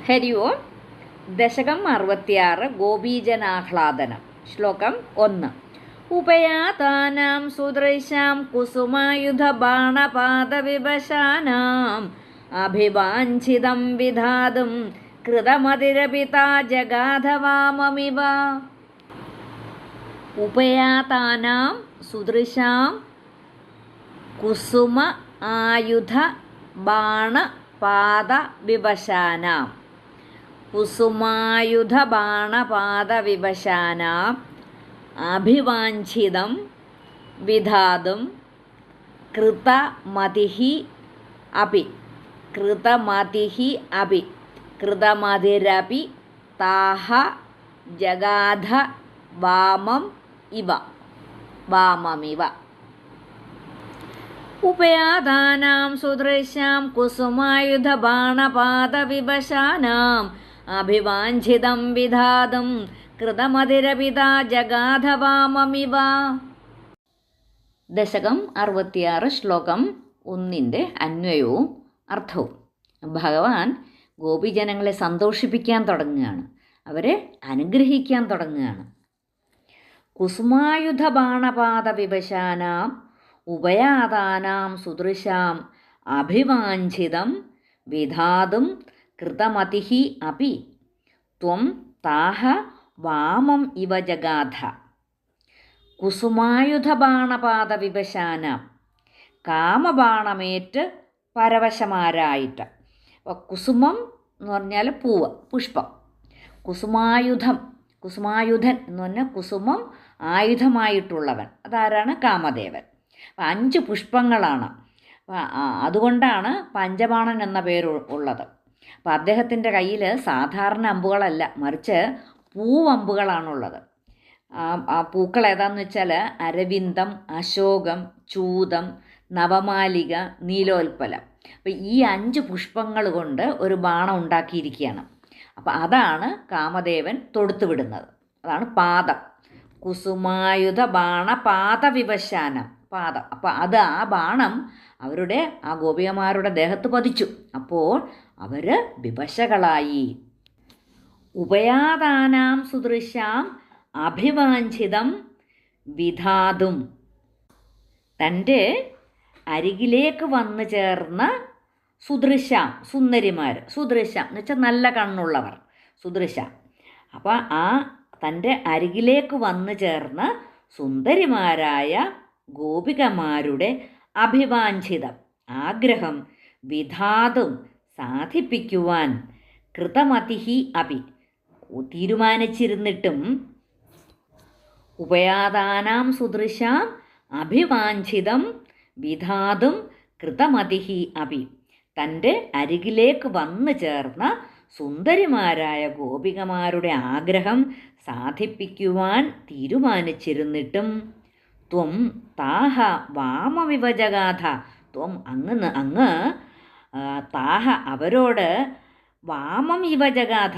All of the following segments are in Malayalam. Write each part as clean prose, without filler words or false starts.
ഹരി ഓം. ദശകം 66 ഗോപീജനാഹ്ലാദനം. ശ്ലോകം 1. ഉപയാതാനാം സുദൃശാം കുസുമായുധബാണപാദവിവശാനാം അഭിവാഞ്ചിതം വിധാതും കൃതമതിരപിതാ ജഗാധവാമമിവ. ഉപയാതാനാം സുദൃശാം കുസുമ ആയുധ ബാണപാദവിവശാനാം കുസുമായുധബാണപാദവിവശാനാം അഭിവാഞ്ചിതം വിധാതും കൃതമതിഃ അപി കൃതമതിരപി താഹ ജഗാധ വാമമിവ. ഉപയാതാനാം സുദൃശ്യാം കുസുമായുധബാണപാദവിവശാനാം അഭിവാഞ്ചിതം വിധാതും കൃതമതിരപിതാ ജഗാധവാമമിവ. ദശകം 66 ശ്ലോകം 1 അന്വയവും അർത്ഥവും. ഭഗവാൻ ഗോപിജനങ്ങളെ സന്തോഷിപ്പിക്കാൻ തുടങ്ങുകയാണ്, അവരെ അനുഗ്രഹിക്കാൻ തുടങ്ങുകയാണ്. കുസുമായുധബാണപാദവിവശാനാം ഉപയാതാനാം സുദൃശാം അഭിവാഞ്ചിതം വിധാതും കൃതമതിഃ അപി ത്വം താഹ വാമം ഇവ ജഗാധ. കുസുമായുധബാണപാദവിവശാനാം, കാമബാണമേറ്റ് പരവശമാരായിട്ട്. അപ്പോൾ കുസുമം എന്ന് പറഞ്ഞാൽ പൂവ്, പുഷ്പം. കുസുമായുധൻ എന്ന് പറഞ്ഞാൽ കുസുമം ആയുധമായിട്ടുള്ളവൻ, അതാരാണ്? കാമദേവൻ. അപ്പം 5 പുഷ്പങ്ങളാണ്. അതുകൊണ്ടാണ് പഞ്ചബാണൻ എന്ന പേര് ഉള്ളത്. അപ്പം അദ്ദേഹത്തിൻ്റെ കയ്യിൽ സാധാരണ അമ്പുകളല്ല, മറിച്ച് പൂവമ്പുകളാണുള്ളത്. ആ പൂക്കൾ ഏതാണെന്ന് വെച്ചാൽ അരവിന്ദം, അശോകം, ചൂതം, നവമാലിക, നീലോൽപ്പലം. അപ്പം ഈ 5 പുഷ്പങ്ങൾ കൊണ്ട് ഒരു ബാണം ഉണ്ടാക്കിയിരിക്കുകയാണ്. അപ്പം അതാണ് കാമദേവൻ തൊടുത്തുവിടുന്നത്. അതാണ് പാദം. കുസുമായുധ ബാണപാദവിവശാനം, പാദം. അപ്പം ആ ബാണം അവരുടെ ആ ഗോപികമാരുടെ ദേഹത്ത് പതിച്ചു. അപ്പോൾ അവർ വിവശകളായി. ഉപയാതാനാം സുദൃശ്യാം അഭിവാഞ്ചിതം വിധാതും, തൻ്റെ അരികിലേക്ക് വന്നു ചേർന്ന സുദൃശ്യാം, സുന്ദരിമാർ. സുദൃശ്യാം എന്ന് വെച്ചാൽ നല്ല കണ്ണുള്ളവർ, സുദൃശ്യാം. അപ്പോൾ ആ തൻ്റെ അരികിലേക്ക് വന്നു ചേർന്ന സുന്ദരിമാരായ ഗോപികമാരുടെ അഭിവാഞ്ചിതം, ആഗ്രഹം, വിധാതും സാധിപ്പിക്കുവാൻ, കൃതമതിഃ അപി തീരുമാനിച്ചിരുന്നിട്ടും, ഉപയാതാനാം സുദൃശാം അഭിവാഞ്ചിതം വിധാതും കൃതമതിഃ അപി, തൻ്റെ അരികിലേക്ക് വന്നു ചേർന്ന സുന്ദരിമാരായ ഗോപികമാരുടെ ആഗ്രഹം സാധിപ്പിക്കുവാൻ തീരുമാനിച്ചിരുന്നിട്ടും, ത്വം താഹ വാമമിവ ജഗാധ, ത്വം അങ്ങ് താഹ അവരോട് വാമം ഇവ ജഗാധ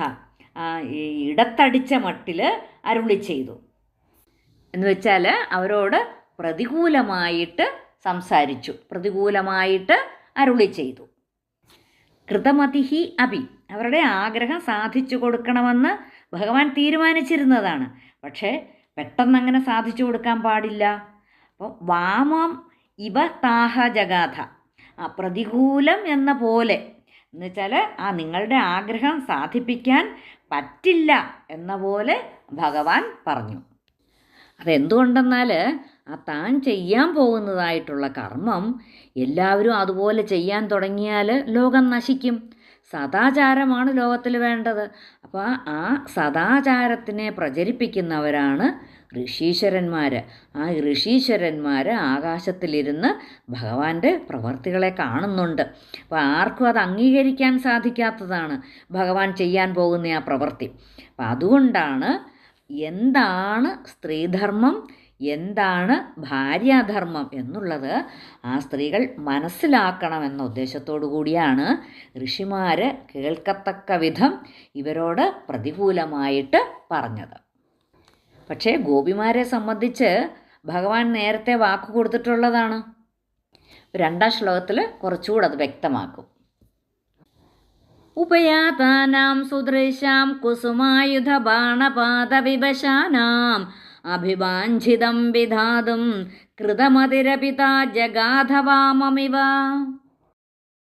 ഇടത്തടിച്ച മട്ടിൽ അരുളി ചെയ്തു. എന്ന് വെച്ചാൽ അവരോട് പ്രതികൂലമായിട്ട് സംസാരിച്ചു, പ്രതികൂലമായിട്ട് അരുളി ചെയ്തു. കൃതമതിഃ അപി, അവരുടെ ആഗ്രഹം സാധിച്ചു കൊടുക്കണമെന്ന് ഭഗവാൻ തീരുമാനിച്ചിരുന്നതാണ്. പക്ഷേ പെട്ടെന്നങ്ങനെ സാധിച്ചു കൊടുക്കാൻ പാടില്ല. അപ്പോൾ വാമം ഇവ താഹ ജഗാധ, പ്രതികൂലം എന്ന പോലെ, എന്ന് വെച്ചാൽ നിങ്ങളുടെ ആഗ്രഹം സാധിപ്പിക്കാൻ പറ്റില്ല എന്ന പോലെ ഭഗവാൻ പറഞ്ഞു. അതെന്തുകൊണ്ടെന്നാൽ താൻ ചെയ്യാൻ പോകുന്നതായിട്ടുള്ള കർമ്മം എല്ലാവരും അതുപോലെ ചെയ്യാൻ തുടങ്ങിയാൽ ലോകം നശിക്കും. സദാചാരമാണ് ലോകത്തിൽ വേണ്ടത്. അപ്പോൾ ആ സദാചാരത്തിനെ പ്രചരിപ്പിക്കുന്നവരാണ് ഋഷീശ്വരന്മാർ. ആ ഋഷീശ്വരന്മാർ ആകാശത്തിലിരുന്ന് ഭഗവാന്റെ പ്രവർത്തികളെ കാണുന്നുണ്ട്. അപ്പോൾ ആർക്കും അത് അംഗീകരിക്കാൻ സാധിക്കാത്തതാണ് ഭഗവാൻ ചെയ്യാൻ പോകുന്ന ആ പ്രവൃത്തി. അപ്പം അതുകൊണ്ടാണ് എന്താണ് സ്ത്രീധർമ്മം, എന്താണ് ഭാര്യാധർമ്മം എന്നുള്ളത് ആ സ്ത്രീകൾ മനസ്സിലാക്കണമെന്ന ഉദ്ദേശത്തോടു കൂടിയാണ് ഋഷിമാർ കേൾക്കത്തക്ക വിധം ഇവരോട് പ്രതികൂലമായിട്ട് പറഞ്ഞത്. പക്ഷേ ഗോപിമാരെ സംബന്ധിച്ച് ഭഗവാൻ നേരത്തെ വാക്ക് കൊടുത്തിട്ടുള്ളതാണ്. 2ാം ശ്ലോകത്തിൽ കുറച്ചുകൂടെ അത് വ്യക്തമാക്കും. ഉപയാതാനാം സുദൃശാം കുസുമായുധബാണപാദവിവശാനാം അഭിവാഞ്ചിതം വിധാതും കൃതമതിരപിതാ ജഗാധവാമമിവ.